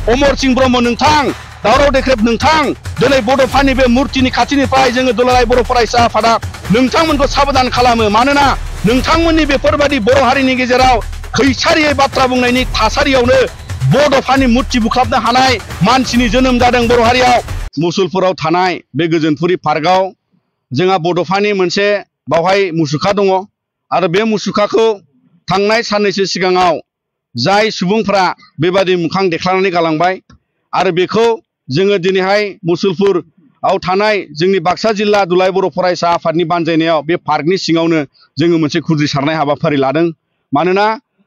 अमर सिंह ब्रह्म नोंथां दावराव देख्रेब नोंथां दिनै बड'फानि बे मुर्तिनि खाथिनिफ्राय जोङो दुलाराय बर' फरायसा आफादा नोंथांमोनखौ साबधान खालामो मानोना नोंथांमोननि बेफोरबायदि बर' हारिनि गेजेराव खैसारियै बाथ्रा बुंनायनि थासारियावनो बड'फानि मुर्ति बुख्लाबनो हानाय मानसिनि जोनोम जादों बर' हारियाव। मुसलपुराव थानाय बे गोजोनपुरि पार्कआव जोंहा बड'फानि मोनसे बावहाय मुसुखा दङ आरो बे मुसुखाखौ थांनाय साननैसो सिगाङाव जाय सुबुंफ्रा बेबादि मोखां देख्लानानै गालांबाय आरो बेखौ जोङो दिनैहाय मुसलपुराव थानाय जोंनि बाक्सा जिल्ला दुलाराय बर' फरायसा आफादनि बानजायनायाव बे पार्कनि सिङावनो जोङो मोनसे खुद्रिसारनाय हाबाफारि लादों मानोना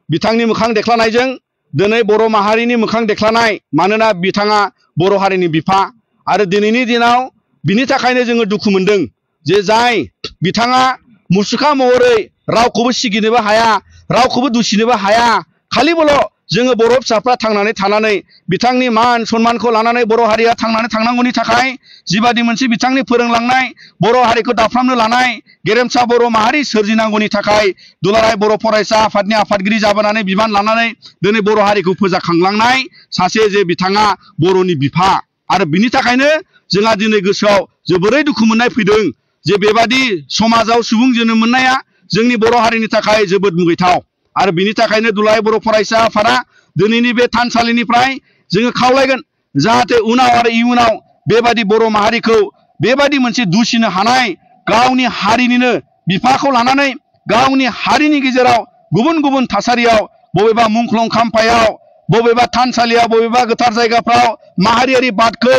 बिथांनि मोखां देख्लानायजों दिनै बर' माहारिनि मोखां देख्लानाय मानोना बिथाङा बर' हारिनि बिफा आरो दिनैनि दिनाव बिनि थाखायनो जोङो दुखु मोनदों जे जाय बिथाङा मुसुखा महरै रावखौबो सिगिनोबो हाया रावखौबो दुसिनोबो हाया खालिबोल' जोङो बर' फिसाफ्रा थांनानै थानानै बिथांनि मान सन्मानखौ लानानै बर' हारिया थांनानै थांनांगौनि थाखाय जिबादि मोनसे बिथांनि फोरोंलांनाय बर' हारिखौ दाफ्रामनो लानाय गेरेमसा बर' माहारि सोरजिनांगौनि थाखाय दुलाराय बर' फरायसा आफादनि आफादगिरि जाबोनानै बिबान लानानै दिनै बर' हारिखौ फोजाखांलांनाय सासे जे बिथाङा बर'नि बिफा आरो बिनि थाखायनो जोंहा दिनै गोसोआव जोबोरै दुखु मोननाय फैदों जे बेबादि समाजाव सुबुं जोनोम मोननाया जोंनि बर' हारिनि थाखाय जोबोद मुगैथाव आरो बिनि थाखायनो दुलाराय बर' फरायसा आफादा दिनैनि बे थानसालिनिफ्राय जोङो खावलायगोन जाहाथे उनाव आरो इयुनाव बेबादि बर' माहारिखौ बेबादि मोनसे दुसिनो हानाय गावनि हारिनिनो बिफाखौ लानानै गावनि हारिनि गेजेराव गुबुन गुबुन थासारियाव बबेबा मुंख्लं खाम्फायाव बबेबा थानसालियाव बबेबा गोथार जायगाफ्राव माहारियारि बादखौ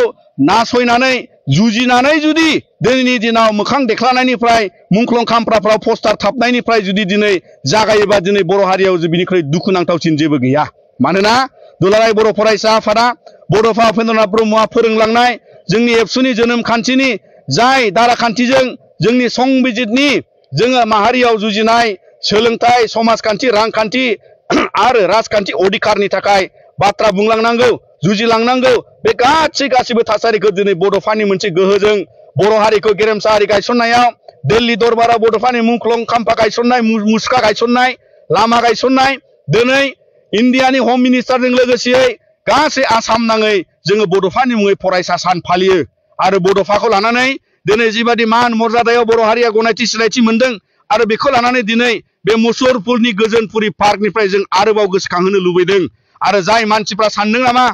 नासयनानै जुजिनानै जुदि दिनैनि दिनाव मोखां देख्लानायनिफ्राय मुंख्लं खाम्फाफ्राव पस्टार थाबनायनिफ्राय जुदि दिनै जागायोबा दिनै बर' हारियाव बिनिख्रुइ दुखुनांथावसिन जेबो गैया मानोना दुलाराय बर' फरायसा आफादा बड'फा उपेन्द्रनाथ ब्रह्मआ फोरोंलांनाय जोंनि एबसुनि जोनोम खान्थिनि जाय दाराखान्थिजों जोंनि संबिजितनि जोङो माहारियाव जुजिनाय सोलोंथाइ समाजखान्थि रांखान्थि आरो राजखान्थि अधिकारनि थाखाय बाथ्रा बुंलांनांगौ जुजिलांनांगौ बे गासैबो थासारिखौ दिनै बड'फानि मोनसे गोहोजों बर' हारिखौ गेरेमसा हारि गायसननायाव दिल्ली दरबाराव बड'फानि मुंख्लं खाम्फा गायसननाय मुसुखा गायसननाय लामा गायसननाय दिनै इन्डियानि हम मिनिस्टारजों लोगोसेयै गासै आसाम नाङै जोङो बड'फानि मुङै फरायसा सान फालियो आरो बड'फाखौ लानानै दिनै जिबादि मान मर्यादायाव बर' हारिया गनायथि सिनायथि मोनदों आरो बेखौ लानानै दिनै बे मुसलपुरनि गोजोनपुरि पार्कनिफ्राय जों आरोबाव गोसोखांहोनो लुबैदों आरो जाय मानसिफ्रा सानदों नामा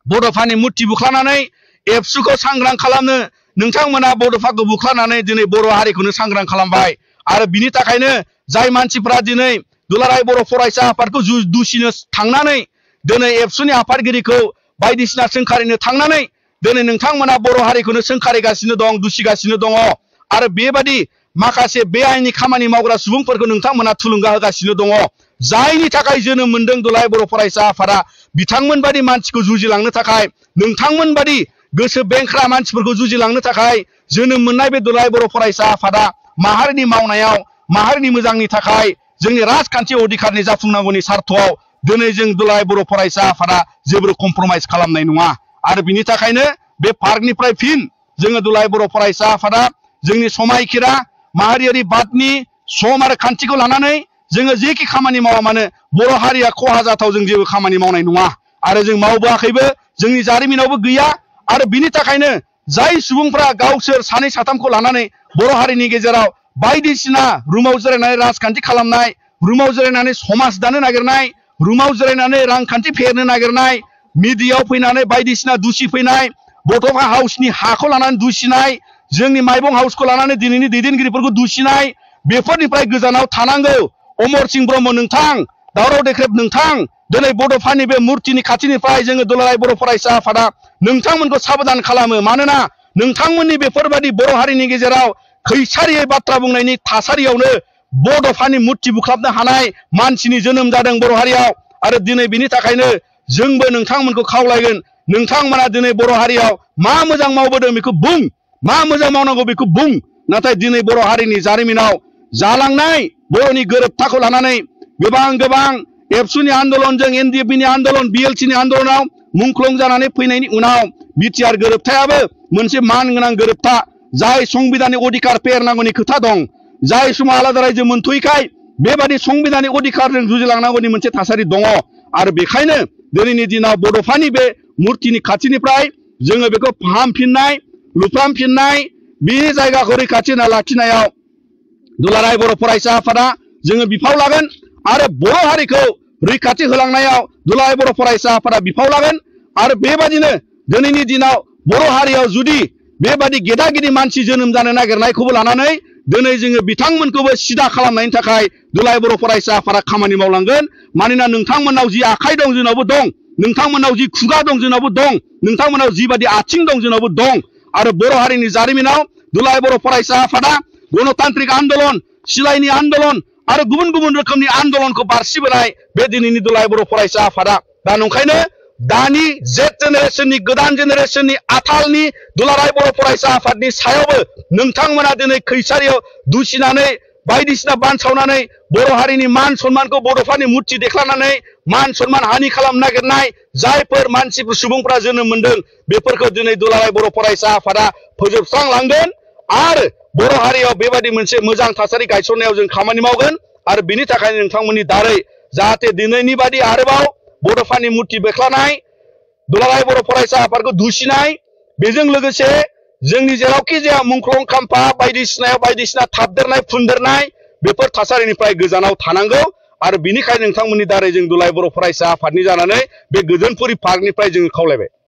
बड'फानि मुर्ति बुख्लानानै एबसुखौ सांग्रां खालामनो नोंथांमोना बड'फाखौ बुख्लानानै दिनै बर' हारिखौनो सांग्रां खालामबाय आरो बिनि थाखायनो जाय मानसिफ्रा दिनै दुलाराय बर' फरायसा आफादखौ दुसिनो थांनानै दिनै एबसुनि आफादगिरिखौ बायदिसिना सोंखारिनो थांनानै दिनै नोंथांमोना बर' हारिखौनो सोंखारिगासिनो दं दुसिगासिनो दङ आरो बेबादि माखासे बेआइनि खामानि मावग्रा सुबुंफोरखौ नोंथांमोना थुलुंगा होगासिनो दङ जायनि थाखाय जोनोम मोनदों दुलाराय बर' फरायसा आफादा बिथांमोन बादि मानसिखौ जुजिलांनो थाखाय नोंथांमोन बादि गोसो बेंख्रा मानसिफोरखौ जुजिलांनो थाखाय जोनोम मोननाय बे दुलाराय बर' फरायसा आफादा माहारिनि मावनायाव माहारिनि मोजांनि थाखाय जोंनि राजखान्थि अधिकारनि जाफुंनांगौनि सार्थआव दिनै जों दुलाराय बर' फरायसा आफादा जेबो कमप्रमाइज खालामनाय नङा आरो बिनि थाखायनो बे पार्कनिफ्राय फिन जोङो दुलाराय बर' फरायसा आफादा जोंनि समायखिरा माहारियारि बादनि सम आरो खान्थिखौ लानानै जोङो जेखि खामानि मावा मानो बर' हारिया खहा जाथाव जों जेबो खामानि मावनाय नङा आरो जों मावबोआखैबो जोंनि जारिमिनावबो गैया आरो बिनि थाखायनो जाय सुबुंफ्रा गावसोर सानै साथामखौ लानानै बर' हारिनि गेजेराव बायदिसिना रुमाव जिरायनानै राजखान्थि खालामनाय रुमाव जिरायनानै समाज दानो नागिरनाय रुमाव जिरायनानै रांखान्थि फेहेरनो नागिरनाय मिडियायाव फैनानै बायदिसिना दुसिफैनाय बड'फा हाउसनि हाखौ लानानै दुसिनाय जोंनि माइबं हाउसखौ लानानै दिनैनि दैदेनगिरिफोरखौ दुसिनाय बेफोरनिफ्राय गोजानाव थानांगौ अमर सिंह ब्रह्म नोंथां दावराव देख्रेब नोंथां दिनै बड'फानि बे मुर्तिनि खाथिनिफ्राय जोङो दुलाराय बर' फरायसा आफादा नोंथांमोनखौ साबधान खालामो मानोना नोंथांमोननि बेफोरबादि बर' हारिनि गेजेराव खैसारियै बाथ्रा बुंनायनि थासारियावनो बड'फानि मुर्ति बुख्लाबनो हानाय मानसिनि जोनोम जादों बर' हारियाव आरो दिनै बिनि थाखायनो जोंबो नोंथांमोनखौ खावलायगोन नोंथांमोना दिनै बर' हारियाव मा मोजां मावबोदों बेखौ बुं मा मोजां मावनांगौ बेखौ बुं नाथाय दिनै बर' हारिनि जारिमिनाव जालांनाय बर'नि गोरोबथाखौ लानानै गोबां एबसुनि आन्दोलनजों एनडिएफबिनि आन्दोलन बिएलटिनि आन्दोलनाव मुंख्लं जानानै फैनायनि उनाव बिटिआर गोरोबथायाबो मोनसे मानगोनां गोरोबथा जाय संबिधाननि अधिकार फेहेरनांगौनि खोथा दं जाय समाव आलादा रायजो मोनथ'यैखाय बेबादि संबिधाननि अधिकारजों जुजिलांनांगौनि मोनसे थासारि दङ आरो बेखायनो दिनैनि दिनाव बड'फानि बे मुर्तिनि खाथिनिफ्राय जोङो बेखौ फाहामफिननाय लुफ्रामफिननाय बे जायगाखौ रैखाथि होना लाखिनायाव दुलाराय बर' फरायसा आफादा जोङो बिफाव लागोन आरो बर' हारिखौ रैखाथि होलांनायाव दुलाराय बर' फरायसा आफादा बिफाव लागोन आरो बेबादिनो दिनैनि दिनाव बर' हारियाव जुदि बेबादि गेदा गिदि मानसि जोनोम जानो नागिरनायखौबो लानानै दिनै जोङो बिथांमोनखौबो सिदा खालामनायनि थाखाय दुलाराय बर' फरायसा आफादा खामानि मावलांगोन मानोना नोंथांमोननाव जि आखाइ दं जोंनावबो दं नोंथांमोननाव जि खुगा दं जोंनावबो दं नोंथांमोननाव जिबादि आथिं दं जोंनावबो दं आरो बर' हारिनि जारिमिनाव दुलाराय बर' फरायसा आफादा गणतान्त्रिक आन्दलन सिलाइनि आन्दलन आरो गुबुन गुबुन रोखोमनि आन्दलनखौ बारसिबोनाय बे दिनैनि दुलाराय बर' फरायसा आफादा दा नंखायनो दानि जेट जेनेरेशननि गोदान जेनेरेशननि आथालनि दुलाराय बर' फरायसा आफादनि सायावबो नोंथांमोना दिनै खैसारियाव दुसिनानै बायदिसिना बानसावनानै बर' हारिनि मान सन्मानखौ बड'फानि मुर्ति देख्लानानै मान सन्मान हानि खालामनो नागिरनाय जायफोर मानसिफोर सुबुंफोरा जोनोम मोनदों बेफोरखौ दिनै दुलाराय बर' फरायसा आफादा फोजोबस्रांलांगोन आरो बर' हारियाव बेबादि मोनसे मोजां थासारि गायसननायाव जों खामानि मावगोन आरो बिनि थाखायनो नोंथांमोननि दारै जाहाथे दिनैनि बादि आरोबाव बड'फानि मुर्ति बेख्लानाय दुलाराय बर' फरायसा आफादखौ दुसिनाय बेजों लोगोसे जोंनि जेरावखि जाया मुंख्लं खाम्फा बायदिसिनायाव बायदिसिना थाबदेरनाय फुनदेरनाय बेफोर थासारिनिफ्राय गोजानाव थानांगौ आरो बिनिखायनो नोंथांमोननि दारै जों दुलाराय बर' फरायसा आफादनि जानानै बे गोजोनपुरि पार्कनिफ्राय जोङो खावलायबाय।